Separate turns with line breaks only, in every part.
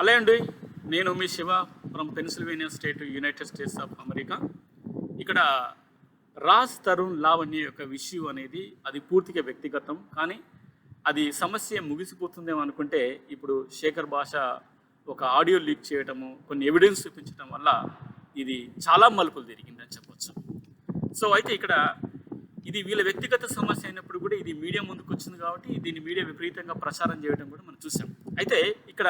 Hello అండి, నేను మీ Shiva from Pennsylvania state, United States of America. ఇక్కడ రాజ్ తరుణ్ లావణ్య యొక్క విషయం అనేది అది పూర్తిగా వ్యక్తిగతం. కానీ అది సమస్య ముగిసిపోతుందేమో అనుకుంటే ఇప్పుడు శేఖర్ భాష ఒక ఆడియో లీక్ చేయటము, కొన్ని ఎవిడెన్స్ చూపించడం వల్ల ఇది చాలా మలుపులు తిరిగిందని చెప్పొచ్చు. సో అయితే ఇక్కడ ఇది వీళ్ళ వ్యక్తిగత సమస్య అయినప్పుడు కూడా ఇది మీడియా ముందుకు వచ్చింది కాబట్టి దీన్ని మీడియా విపరీతంగా ప్రచారం చేయడం కూడా మనం చూసాం. అయితే ఇక్కడ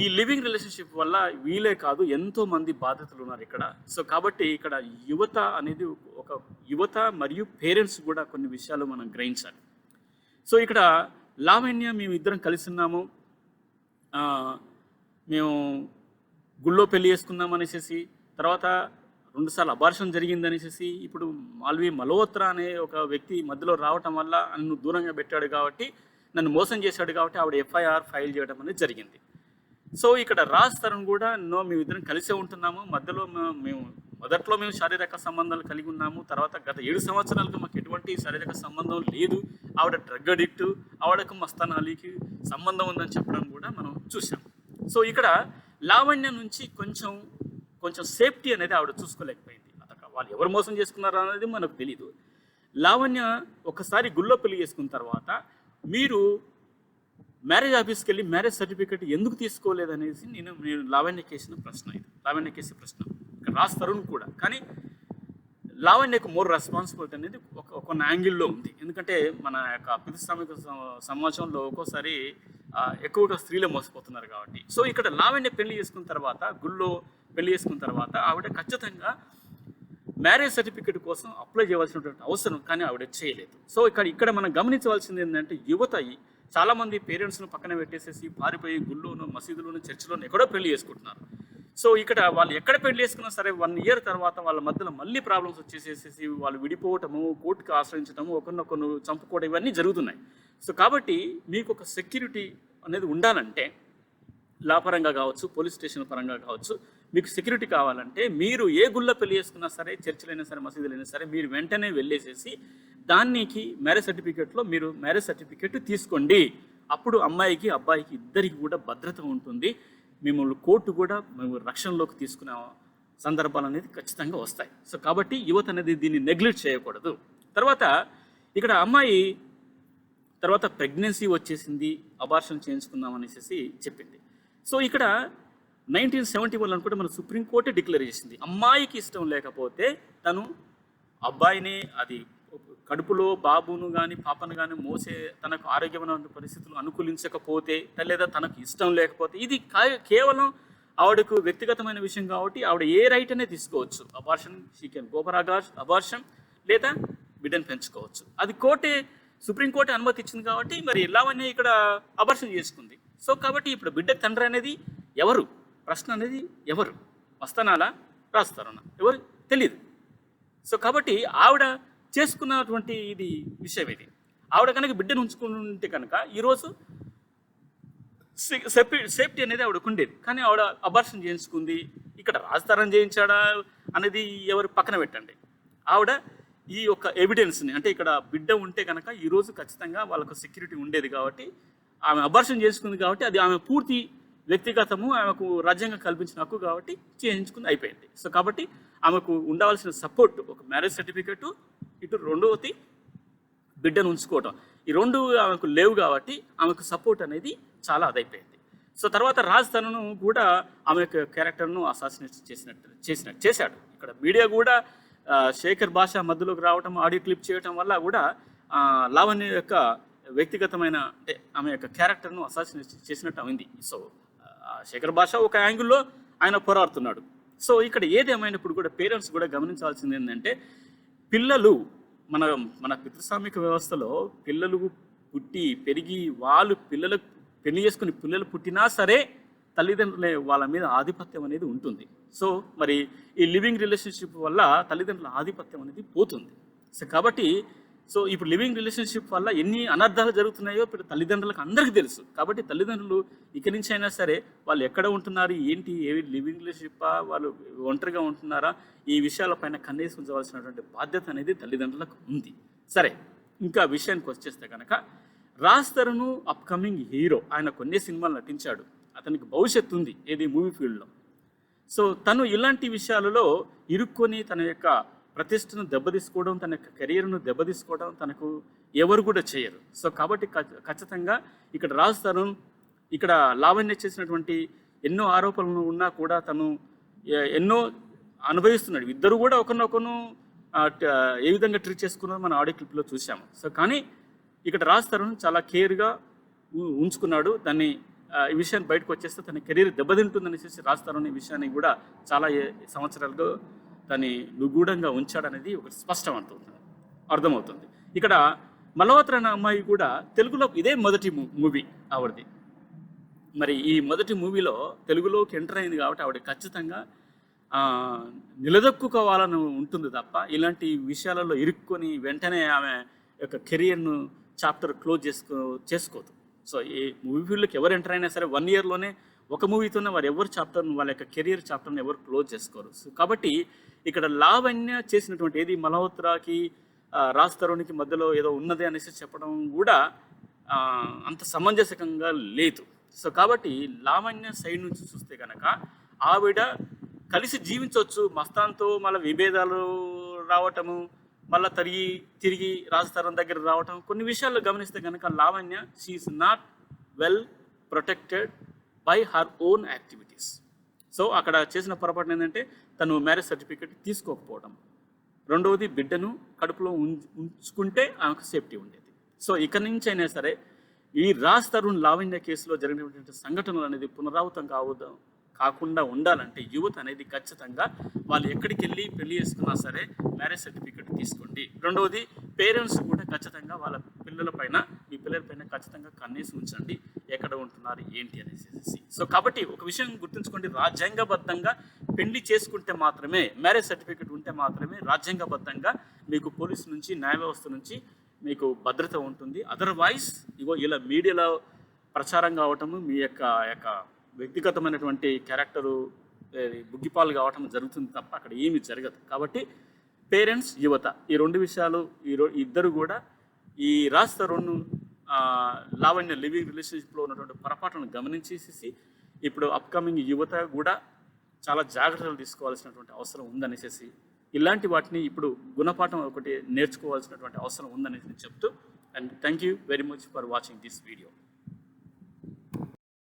ఈ లివింగ్ రిలేషన్షిప్ వల్ల వీలే కాదు, ఎంతో మంది బాధితులు ఉన్నారు ఇక్కడ. సో కాబట్టి ఇక్కడ యువత అనేది ఒక యువత మరియు పేరెంట్స్ కూడా కొన్ని విషయాలు మనం గ్రహించాలి. సో ఇక్కడ లావణ్య మేము ఇద్దరం కలిసి ఉన్నాము, మేము గుళ్ళో పెళ్లి చేసుకుందాం అనేసి, తర్వాత 2 సార్లు అబార్షన్ జరిగిందనేసి, ఇప్పుడు మాల్వి మల్హోత్రా అనే ఒక వ్యక్తి మధ్యలో రావటం వల్ల నన్ను దూరంగా పెట్టాడు కాబట్టి, నన్ను మోసం చేశాడు కాబట్టి ఆవిడ ఎఫ్ఐఆర్ ఫైల్ చేయడం అనేది జరిగింది. సో ఇక్కడ రాజ్ తరుణ్ కూడా మేమిద్దరం కలిసే ఉంటున్నాము, మధ్యలో మొదట్లో మేము శారీరక సంబంధాలు కలిగి ఉన్నాము, తర్వాత గత 7 సంవత్సరాలుగా మాకు ఎటువంటి శారీరక సంబంధం లేదు, ఆవిడ డ్రగ్ అడిక్ట్, ఆవిడకు మస్తాన్ అలీకి సంబంధం ఉందని చెప్పడం కూడా మనం చూసాం. సో ఇక్కడ లావణ్య నుంచి కొంచెం సేఫ్టీ అనేది ఆవిడ చూసుకోలేకపోయింది. వాళ్ళు ఎవరు మోసం చేసుకున్నారో అనేది మనకు తెలీదు. లావణ్య ఒకసారి గుళ్ళో పెళ్లి చేసుకున్న తర్వాత మీరు మ్యారేజ్ ఆఫీస్కి వెళ్ళి మ్యారేజ్ సర్టిఫికేట్ ఎందుకు తీసుకోలేదనేసి నేను లావణ్య కేసిన ప్రశ్న. ఇది లావణ్య కేసే ప్రశ్న. ఇక్కడ రాజ్ తరుణ్ కూడా, కానీ లావణ్యకు మోర్ రెస్పాన్సిబిలిటీ అనేది కొన్ని యాంగిల్లో ఉంది. ఎందుకంటే మన యొక్క పితృస్వామిక సమాజంలో ఒక్కోసారి ఎక్కువగా స్త్రీలే మోసపోతున్నారు కాబట్టి. సో ఇక్కడ లావణ్య పెళ్లి చేసుకున్న తర్వాత, గుళ్ళో పెళ్లి చేసుకున్న తర్వాత ఆవిడ ఖచ్చితంగా మ్యారేజ్ సర్టిఫికేట్ కోసం అప్లై చేయవలసినటువంటి అవసరం, కానీ ఆవిడ చేయలేదు. సో ఇక్కడ మనం గమనించవలసింది ఏంటంటే యువత చాలామంది పేరెంట్స్ను పక్కన పెట్టేసేసి పారిపోయి గుళ్ళోనూ, మసీదులోనూ, చర్చిలోనూ ఎక్కడో పెళ్లి చేసుకుంటున్నారు. సో ఇక్కడ వాళ్ళు ఎక్కడ పెళ్లి చేసుకున్నా సరే 1 ఇయర్ తర్వాత వాళ్ళ మధ్యలో మళ్ళీ ప్రాబ్లమ్స్ వచ్చేసేసి వాళ్ళు విడిపోవటము, కోర్టుకు ఆశ్రయించడము, ఒకరినొకరు చంపుకోవడం, ఇవన్నీ జరుగుతున్నాయి. సో కాబట్టి మీకు ఒక సెక్యూరిటీ అనేది ఉండాలంటే, లా పరంగా కావచ్చు, పోలీస్ స్టేషన్ పరంగా కావచ్చు, మీకు సెక్యూరిటీ కావాలంటే మీరు ఏ గుళ్ళో పెళ్లి చేసుకున్నా సరే, చర్చిలైనా సరే, మసీదులైనా సరే, మీరు వెంటనే వెళ్ళేసేసి దానికి మ్యారేజ్ సర్టిఫికేట్లో మీరు మ్యారేజ్ సర్టిఫికేట్ తీసుకోండి. అప్పుడు అమ్మాయికి అబ్బాయికి ఇద్దరికి కూడా భద్రత ఉంటుంది. మిమ్మల్ని కోర్టు కూడా మేము రక్షణలోకి తీసుకునే సందర్భాలు అనేది ఖచ్చితంగా వస్తాయి. సో కాబట్టి యువత అనేది దీన్ని నెగ్లెక్ట్ చేయకూడదు. తర్వాత ఇక్కడ అమ్మాయి తర్వాత ప్రెగ్నెన్సీ వచ్చేసింది, అబార్షన్ చేయించుకుందాం అనేసి చెప్పింది. సో ఇక్కడ 1971 అనుకుంటే మన సుప్రీంకోర్టే డిక్లేర్ చేసింది, అమ్మాయికి ఇష్టం లేకపోతే తను అబ్బాయిని, అది కడుపులో బాబును కానీ పాపను కానీ మోసే తనకు ఆరోగ్యమైన పరిస్థితులు అనుకూలించకపోతే, లేదా తనకు ఇష్టం లేకపోతే, ఇది కేవలం ఆవిడకు వ్యక్తిగతమైన విషయం కాబట్టి ఆవిడ ఏ రైట్ అనేది తీసుకోవచ్చు. Abortion, she can go for abortion, లేదా బిడ్డను పెంచుకోవచ్చు. అది సుప్రీంకోర్టు అనుమతి ఇచ్చింది కాబట్టి మరి లావణ్య ఇక్కడ అబార్షన్ చేసుకుంది. సో కాబట్టి ఇప్పుడు బిడ్డ తండ్రి అనేది ఎవరు, ప్రశ్న అనేది ఎవరు, వస్తానాలా, రాజ్ తరుణ్, ఎవరు తెలియదు. సో కాబట్టి ఆవిడ చేసుకున్నటువంటి విషయం ఇది. ఆవిడ కనుక బిడ్డను ఉంచుకుంటే కనుక ఈరోజు సేఫ్టీ అనేది ఆవిడకు ఉండేది. కానీ ఆవిడ అబార్షన్ చేయించుకుంది. ఇక్కడ రాజ్ తరుణ్ చేయించాడా అనేది ఎవరు పక్కన పెట్టండి. ఆవిడ ఈ యొక్క ఎవిడెన్స్ని, అంటే ఇక్కడ బిడ్డ ఉంటే కనుక ఈరోజు ఖచ్చితంగా వాళ్ళకు సెక్యూరిటీ ఉండేది కాబట్టి ఆమె అబార్షన్ చేసుకుంది కాబట్టి అది ఆమె పూర్తి వ్యక్తిగతము, ఆమెకు రాజ్యాంగం కల్పించిన హక్కు కాబట్టి చేయించుకుంది, అయిపోయింది. సో కాబట్టి ఆమెకు ఉండవలసిన సపోర్ట్ ఒక మ్యారేజ్ సర్టిఫికేటు, ఇటు రెండవది బిడ్డను ఉంచుకోవటం, ఈ 2 ఆమెకు లేవు కాబట్టి ఆమెకు సపోర్ట్ అనేది చాలా అదైపోయింది. సో తర్వాత రాజ్ తరుణ్ కూడా ఆమె యొక్క క్యారెక్టర్ను అసాసినేట్ చేశాడు. ఇక్కడ మీడియా కూడా శేఖర్ భాష మధ్యలోకి రావటం, ఆడియో క్లిప్ చేయటం వల్ల కూడా లావణ్య యొక్క వ్యక్తిగతమైన, అంటే ఆమె యొక్క క్యారెక్టర్ను అసాసినేట్ చేసినట్టు అయింది. సో శేఖర్ భాష ఒక యాంగిల్లో ఆయన పోరాడుతున్నాడు. సో ఇక్కడ ఏదేమైనప్పుడు కూడా పేరెంట్స్ కూడా గమనించాల్సింది ఏంటంటే, పిల్లలు మన పితృస్వామిక వ్యవస్థలో పిల్లలు పుట్టి పెరిగి వాళ్ళు పిల్లలకు పెళ్లి చేసుకుని పిల్లలు పుట్టినా సరే తల్లిదండ్రులే వాళ్ళ మీద ఆధిపత్యం అనేది ఉంటుంది. సో మరి ఈ లివింగ్ రిలేషన్షిప్ వల్ల తల్లిదండ్రుల ఆధిపత్యం అనేది పోతుంది. సో కాబట్టి ఇప్పుడు లివింగ్ రిలేషన్షిప్ వల్ల ఎన్ని అనర్థాలు జరుగుతున్నాయో ఇప్పుడు తల్లిదండ్రులకు అందరికీ తెలుసు. కాబట్టి తల్లిదండ్రులు ఇక నుంచి అయినా సరే వాళ్ళు ఎక్కడ ఉంటున్నారు, ఏంటి, లివింగ్ రిలేషన్షిప్పా, వాళ్ళు ఒంటరిగా ఉంటున్నారా, ఈ విషయాలపైన కన్నేసి ఉంచవలసినటువంటి బాధ్యత అనేది తల్లిదండ్రులకు ఉంది. సరే, ఇంకా విషయానికి వచ్చేస్తే కనుక రాజ్ తరుణ్ అప్కమింగ్ హీరో, ఆయన కొన్ని సినిమాలు నటించాడు. అతనికి భవిష్యత్తు ఉంది ఏది మూవీ ఫీల్డ్లో. సో తను ఇలాంటి విషయాలలో ఇరుక్కొని తన యొక్క ప్రతిష్టను దెబ్బతీసుకోవడం, తన యొక్క కెరీర్ను దెబ్బతీసుకోవడం తనకు ఎవరు కూడా చేయరు. సో కాబట్టి ఖచ్చితంగా ఇక్కడ రాజ్ తరుణ్ ఇక్కడ లావణ్య చేసినటువంటి ఎన్నో ఆరోపణలు ఉన్నా కూడా తను ఎన్నో అనుభవిస్తున్నాడు. ఇద్దరు కూడా ఒకరినొకరు ఏ విధంగా ట్రీట్ చేసుకున్నారో మన ఆడియో క్లిప్లో చూసాము. సో కానీ ఇక్కడ రాజ్ తరుణ్ చాలా కేర్గా ఉంచుకున్నాడు దాన్ని. ఈ విషయాన్ని బయటకు వచ్చేస్తే తన కెరీర్ దెబ్బతింటుందనేసి రాజ్ తరుణ్ ఈ విషయాన్ని కూడా చాలా సంవత్సరాలుగా దాన్ని నిగూఢంగా ఉంచాడనేది ఒక అర్థమవుతుంది. ఇక్కడ మలహోత్రా అనే అమ్మాయి కూడా తెలుగులో ఇదే మొదటి మూవీ ఆవిడది. మరి ఈ మొదటి మూవీలో తెలుగులోకి ఎంటర్ అయింది కాబట్టి ఆవిడ ఖచ్చితంగా నిలదొక్కుకోవాలని ఉంటుంది తప్ప ఇలాంటి విషయాలలో ఇరుక్కొని వెంటనే ఆమె యొక్క కెరియర్ను చాప్టర్ క్లోజ్ చేసుకోదు. సో ఈ మూవీ ఫీల్డ్కి ఎవరు ఎంటర్ అయినా సరే 1 ఇయర్లోనే ఒక మూవీతోనే వారు ఎవరు చాప్టర్ను వాళ్ళ యొక్క కెరియర్ చాప్టర్ని ఎవరు క్లోజ్ చేసుకోరు. సో కాబట్టి ఇక్కడ లావణ్య చేసినటువంటి ఏది మల్హోత్రాకి రాజ్ తరుణ్కి మధ్యలో ఏదో ఉన్నది అనేసి చెప్పడం కూడా అంత సమంజసకంగా లేదు. సో కాబట్టి లావణ్య సైడ్ నుంచి చూస్తే కనుక ఆవిడ కలిసి జీవించవచ్చు, మస్తాన్తో మళ్ళీ విభేదాలు రావటము, మళ్ళీ తిరిగి రాజ్ తరుణ్ దగ్గర రావటం, కొన్ని విషయాల్లో గమనిస్తే కనుక Lavanya she is not well protected by her own activities. So అక్కడ చేసిన పొరపాటు ఏంటంటే తను మ్యారేజ్ సర్టిఫికేట్ తీసుకోకపోవడం, రెండవది బిడ్డను కడుపులో ఉంచుకుంటే ఆమెకు సేఫ్టీ ఉండేది. సో ఇక నుంచి అయినా సరే ఈ రాజ్ తరుణ్ లావణ్య కేసులో జరిగినటువంటి సంఘటనలు అనేది పునరావృతం కాకుండా ఉండాలంటే యువత అనేది ఖచ్చితంగా వాళ్ళు ఎక్కడికి వెళ్ళి పెళ్లి చేసుకున్నా సరే మ్యారేజ్ సర్టిఫికేట్ తీసుకోండి. రెండవది పేరెంట్స్ కూడా ఖచ్చితంగా వాళ్ళ మీ పిల్లలపైన ఖచ్చితంగా కన్నేసి ఉంచండి, ఎక్కడ ఉంటున్నారు ఏంటి అనేసి. సో కాబట్టి ఒక విషయం గుర్తుంచుకోండి, రాజ్యాంగబద్ధంగా పెళ్లి చేసుకుంటే మాత్రమే, మ్యారేజ్ సర్టిఫికేట్ ఉంటే మాత్రమే రాజ్యాంగబద్ధంగా మీకు పోలీసు నుంచి న్యాయ వ్యవస్థ నుంచి మీకు భద్రత ఉంటుంది. అదర్వైజ్ ఇలా మీడియాలో ప్రచారం కావటము, మీ యొక్క వ్యక్తిగతమైనటువంటి క్యారెక్టరు బుగ్గిపాలు కావటం జరుగుతుంది తప్ప అక్కడ ఏమీ జరగదు. కాబట్టి పేరెంట్స్, యువత ఈ 2 విషయాలు ఇద్దరు కూడా ఈ రాజ్ తరుణ్ లావణ్య లివింగ్ రిలేషన్షిప్లో ఉన్నటువంటి పొరపాట్లను గమనించేసి ఇప్పుడు అప్కమింగ్ యువత కూడా చాలా జాగ్రత్తలు తీసుకోవాల్సినటువంటి అవసరం ఉందనేసి, ఇలాంటి వాటిని ఇప్పుడు గుణపాఠం ఒకటి నేర్చుకోవాల్సినటువంటి అవసరం ఉందనేసి చెప్తూ, and thank you very much for watching this video.